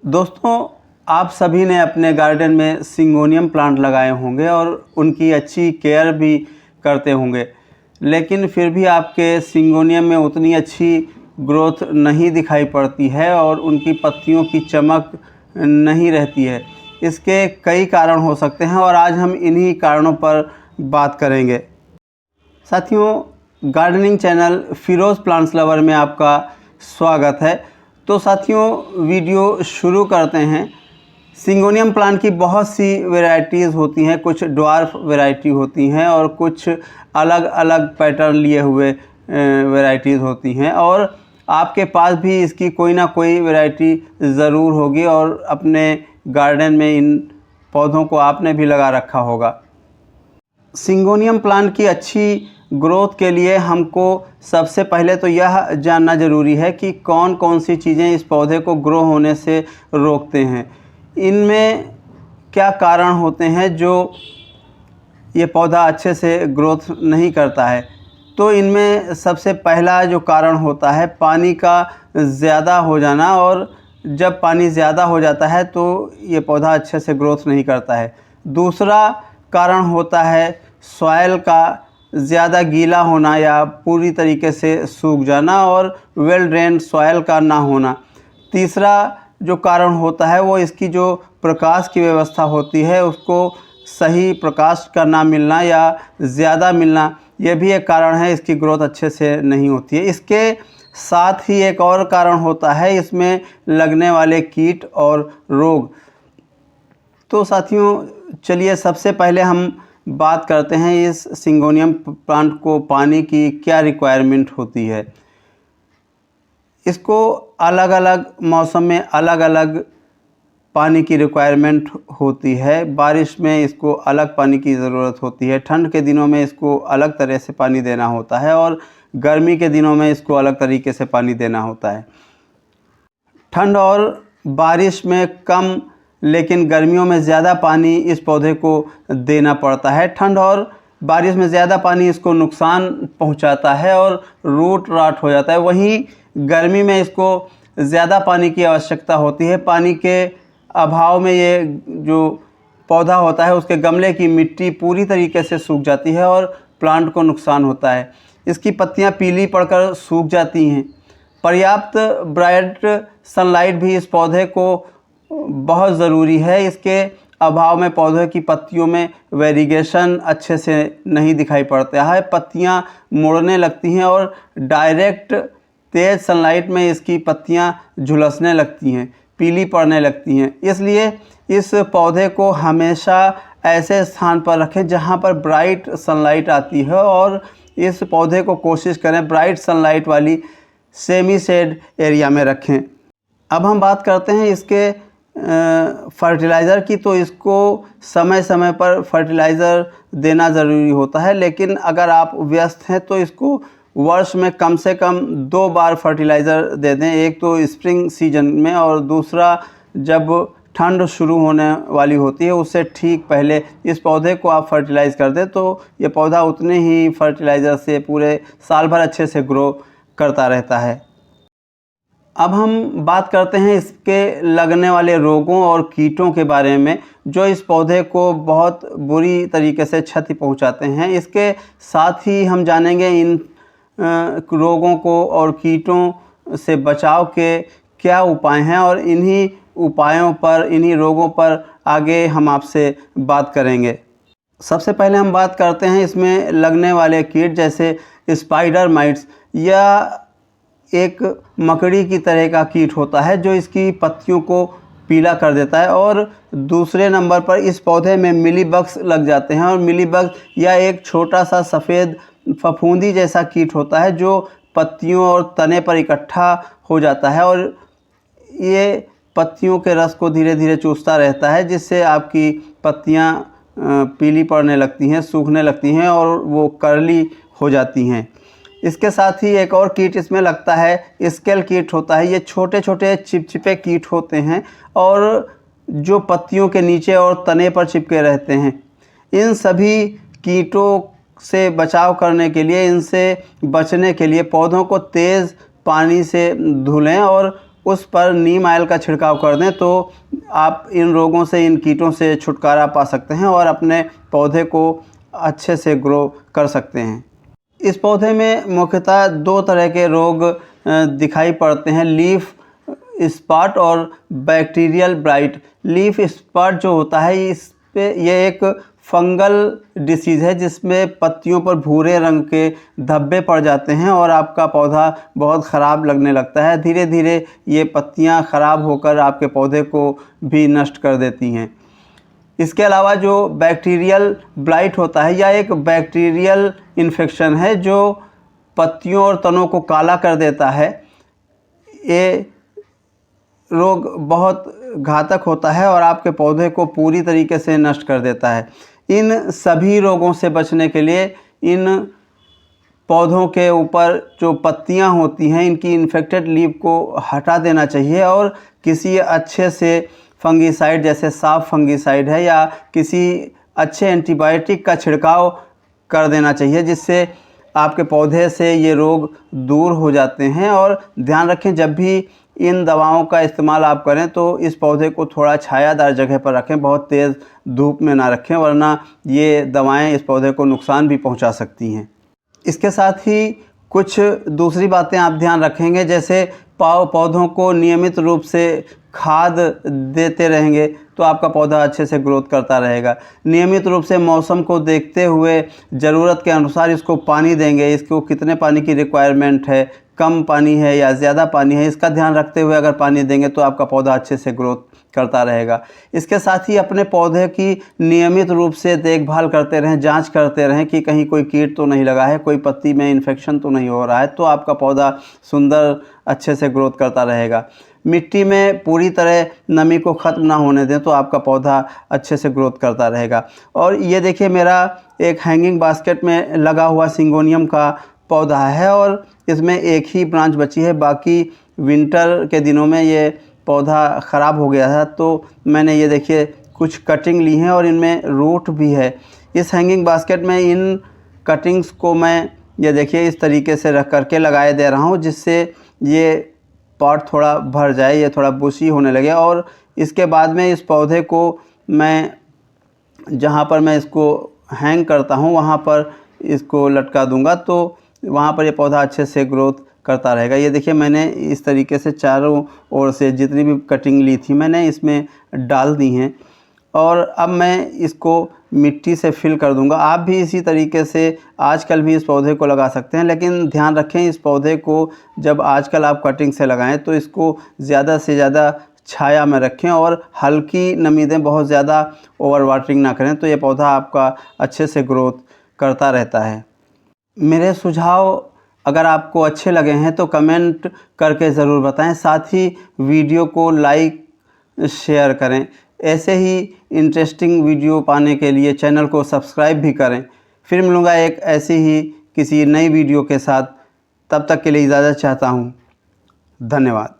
दोस्तों, आप सभी ने अपने गार्डन में सिंगोनियम प्लांट लगाए होंगे और उनकी अच्छी केयर भी करते होंगे, लेकिन फिर भी आपके सिंगोनियम में उतनी अच्छी ग्रोथ नहीं दिखाई पड़ती है और उनकी पत्तियों की चमक नहीं रहती है। इसके कई कारण हो सकते हैं और आज हम इन्हीं कारणों पर बात करेंगे। साथियों, gardening channel Firoz plants lover में आपका स्वागत है। तो साथियों, वीडियो शुरू करते हैं। सिंगोनियम प्लांट की बहुत सी वैरायटीज़ होती हैं, कुछ ड्वार्फ वैरायटी होती हैं और कुछ अलग अलग पैटर्न लिए हुए वैरायटीज़ होती हैं, और आपके पास भी इसकी कोई ना कोई वैरायटी ज़रूर होगी और अपने गार्डन में इन पौधों को आपने भी लगा रखा होगा। सिंगोनियम प्लांट की अच्छी ग्रोथ के लिए हमको सबसे पहले तो यह जानना ज़रूरी है कि कौन कौन सी चीज़ें इस पौधे को ग्रो होने से रोकते हैं। इनमें क्या कारण होते हैं जो ये पौधा अच्छे से ग्रोथ नहीं करता है। तो इनमें सबसे पहला जो कारण होता है पानी का ज़्यादा हो जाना, और जब पानी ज़्यादा हो जाता है तो ये पौधा अच्छे से ग्रोथ नहीं करता है। दूसरा कारण होता है सॉइल का ज़्यादा गीला होना या पूरी तरीके से सूख जाना और वेल ड्रेन्ड सॉइल का ना होना। तीसरा जो कारण होता है वो इसकी जो प्रकाश की व्यवस्था होती है उसको सही प्रकाश का ना मिलना या ज़्यादा मिलना, यह भी एक कारण है इसकी ग्रोथ अच्छे से नहीं होती है। इसके साथ ही एक और कारण होता है इसमें लगने वाले कीट और रोग। तो साथियों, चलिए सबसे पहले हम बात करते हैं इस सिंगोनियम प्लांट को पानी की क्या रिक्वायरमेंट होती है। इसको अलग अलग मौसम में अलग अलग पानी की रिक्वायरमेंट होती है। बारिश में इसको अलग पानी की ज़रूरत होती है, ठंड के दिनों में इसको अलग तरह से पानी देना होता है और गर्मी के दिनों में इसको अलग तरीके से पानी देना होता है। ठंड और बारिश में कम लेकिन गर्मियों में ज़्यादा पानी इस पौधे को देना पड़ता है। ठंड और बारिश में ज़्यादा पानी इसको नुकसान पहुंचाता है और रूट रॉट हो जाता है। वहीं गर्मी में इसको ज़्यादा पानी की आवश्यकता होती है। पानी के अभाव में ये जो पौधा होता है उसके गमले की मिट्टी पूरी तरीके से सूख जाती है और प्लांट को नुकसान होता है। इसकी पत्तियां पीली पड़कर सूख जाती हैं। पर्याप्त ब्राइट सनलाइट भी इस पौधे को बहुत ज़रूरी है। इसके अभाव में पौधे की पत्तियों में वेरिगेशन अच्छे से नहीं दिखाई पड़ता है, पत्तियां मुड़ने लगती हैं और डायरेक्ट तेज़ सनलाइट में इसकी पत्तियां झुलसने लगती हैं, पीली पड़ने लगती हैं। इसलिए इस पौधे को हमेशा ऐसे स्थान पर रखें जहां पर ब्राइट सनलाइट आती है, और इस पौधे को कोशिश करें ब्राइट सनलाइट वाली सेमी शेड एरिया में रखें। अब हम बात करते हैं इसके फर्टिलाइज़र की। तो इसको समय समय पर फर्टिलाइज़र देना ज़रूरी होता है, लेकिन अगर आप व्यस्त हैं तो इसको वर्ष में कम से कम 2 बार फर्टिलाइज़र दे दें। एक तो स्प्रिंग सीजन में और दूसरा जब ठंड शुरू होने वाली होती है उससे ठीक पहले इस पौधे को आप फर्टिलाइज़ कर दें तो ये पौधा उतने ही फर्टिलाइज़र से पूरे साल भर अच्छे से ग्रो करता रहता है। अब हम बात करते हैं इसके लगने वाले रोगों और कीटों के बारे में जो इस पौधे को बहुत बुरी तरीके से क्षति पहुंचाते हैं। इसके साथ ही हम जानेंगे इन रोगों को और कीटों से बचाव के क्या उपाय हैं, और इन्हीं उपायों पर, इन्हीं रोगों पर आगे हम आपसे बात करेंगे। सबसे पहले हम बात करते हैं इसमें लगने वाले कीट जैसे स्पाइडर माइट्स, या एक मकड़ी की तरह का कीट होता है जो इसकी पत्तियों को पीला कर देता है। और दूसरे नंबर पर इस पौधे में मिलीबग्स लग जाते हैं, और मिलीबग्स या एक छोटा सा सफ़ेद फफूंदी जैसा कीट होता है जो पत्तियों और तने पर इकट्ठा हो जाता है और ये पत्तियों के रस को धीरे धीरे चूसता रहता है, जिससे आपकी पत्तियां पीली पड़ने लगती हैं, सूखने लगती हैं और वो करली हो जाती हैं। इसके साथ ही एक और कीट इसमें लगता है, स्केल कीट होता है। ये छोटे छोटे चिपचिपे कीट होते हैं और जो पत्तियों के नीचे और तने पर चिपके रहते हैं। इन सभी कीटों से बचाव करने के लिए, इनसे बचने के लिए पौधों को तेज़ पानी से धुलें और उस पर नीम ऑयल का छिड़काव कर दें तो आप इन रोगों से, इन कीटों से छुटकारा पा सकते हैं और अपने पौधे को अच्छे से ग्रो कर सकते हैं। इस पौधे में मुख्यतः 2 तरह के रोग दिखाई पड़ते हैं, लीफ स्पॉट और बैक्टीरियल ब्लाइट। लीफ स्पॉट जो होता है इस पे ये एक फंगल डिसीज़ है जिसमें पत्तियों पर भूरे रंग के धब्बे पड़ जाते हैं और आपका पौधा बहुत ख़राब लगने लगता है। धीरे धीरे ये पत्तियां ख़राब होकर आपके पौधे को भी नष्ट कर देती हैं। इसके अलावा जो बैक्टीरियल ब्लाइट होता है यह एक बैक्टीरियल इन्फेक्शन है जो पत्तियों और तनों को काला कर देता है। ये रोग बहुत घातक होता है और आपके पौधे को पूरी तरीके से नष्ट कर देता है। इन सभी रोगों से बचने के लिए इन पौधों के ऊपर जो पत्तियां होती हैं इनकी इन्फेक्टेड लीफ को हटा देना चाहिए और किसी अच्छे से फंगीसाइड, जैसे साफ फंगीसाइड है या किसी अच्छे एंटीबायोटिक का छिड़काव कर देना चाहिए, जिससे आपके पौधे से ये रोग दूर हो जाते हैं। और ध्यान रखें, जब भी इन दवाओं का इस्तेमाल आप करें तो इस पौधे को थोड़ा छायादार जगह पर रखें, बहुत तेज़ धूप में ना रखें, वरना ये दवाएं इस पौधे को नुकसान भी पहुंचा सकती हैं। इसके साथ ही कुछ दूसरी बातें आप ध्यान रखेंगे, जैसे पौधों को नियमित रूप से खाद देते रहेंगे तो आपका पौधा अच्छे से ग्रोथ करता रहेगा। नियमित रूप से मौसम को देखते हुए ज़रूरत के अनुसार इसको पानी देंगे। इसको कितने पानी की रिक्वायरमेंट है, कम पानी है या ज़्यादा पानी है, इसका ध्यान रखते हुए अगर पानी देंगे तो आपका पौधा अच्छे से ग्रोथ करता रहेगा। इसके साथ ही अपने पौधे की नियमित रूप से देखभाल करते रहें, जांच करते रहें कि कहीं कोई कीट तो नहीं लगा है, कोई पत्ती में इन्फेक्शन तो नहीं हो रहा है, तो आपका पौधा सुंदर अच्छे से ग्रोथ करता रहेगा। मिट्टी में पूरी तरह नमी को ख़त्म ना होने दें तो आपका पौधा अच्छे से ग्रोथ करता रहेगा। और ये देखिए, मेरा एक हैंगिंग बास्केट में लगा हुआ सिंगोनियम का पौधा है और इसमें एक ही ब्रांच बची है, बाकी विंटर के दिनों में ये पौधा ख़राब हो गया था। तो मैंने ये देखिए कुछ कटिंग ली हैं और इनमें रूट भी है। इस हैंगिंग बास्केट में इन कटिंग्स को मैं ये देखिए इस तरीके से रख करके लगाए दे रहा हूँ, जिससे ये पॉट थोड़ा भर जाए, ये थोड़ा बुशी होने लगे। और इसके बाद में इस पौधे को मैं जहाँ पर मैं इसको हैंग करता हूँ वहाँ पर इसको लटका दूँगा, तो वहाँ पर ये पौधा अच्छे से ग्रोथ करता रहेगा। ये देखिए, मैंने इस तरीके से चारों ओर से जितनी भी कटिंग ली थी मैंने इसमें डाल दी हैं और अब मैं इसको मिट्टी से फिल कर दूंगा। आप भी इसी तरीके से आजकल भी इस पौधे को लगा सकते हैं, लेकिन ध्यान रखें इस पौधे को जब आजकल आप कटिंग से लगाएं तो इसको ज़्यादा से ज़्यादा छाया में रखें और हल्की नमी दें, बहुत ज़्यादा ओवर वाटरिंग ना करें, तो ये पौधा आपका अच्छे से ग्रोथ करता रहता है। मेरे सुझाव अगर आपको अच्छे लगे हैं तो कमेंट करके ज़रूर बताएं, साथ ही वीडियो को लाइक शेयर करें। ऐसे ही इंटरेस्टिंग वीडियो पाने के लिए चैनल को सब्सक्राइब भी करें। फिर मिलूँगा एक ऐसी ही किसी नई वीडियो के साथ, तब तक के लिए इजाज़त चाहता हूँ। धन्यवाद।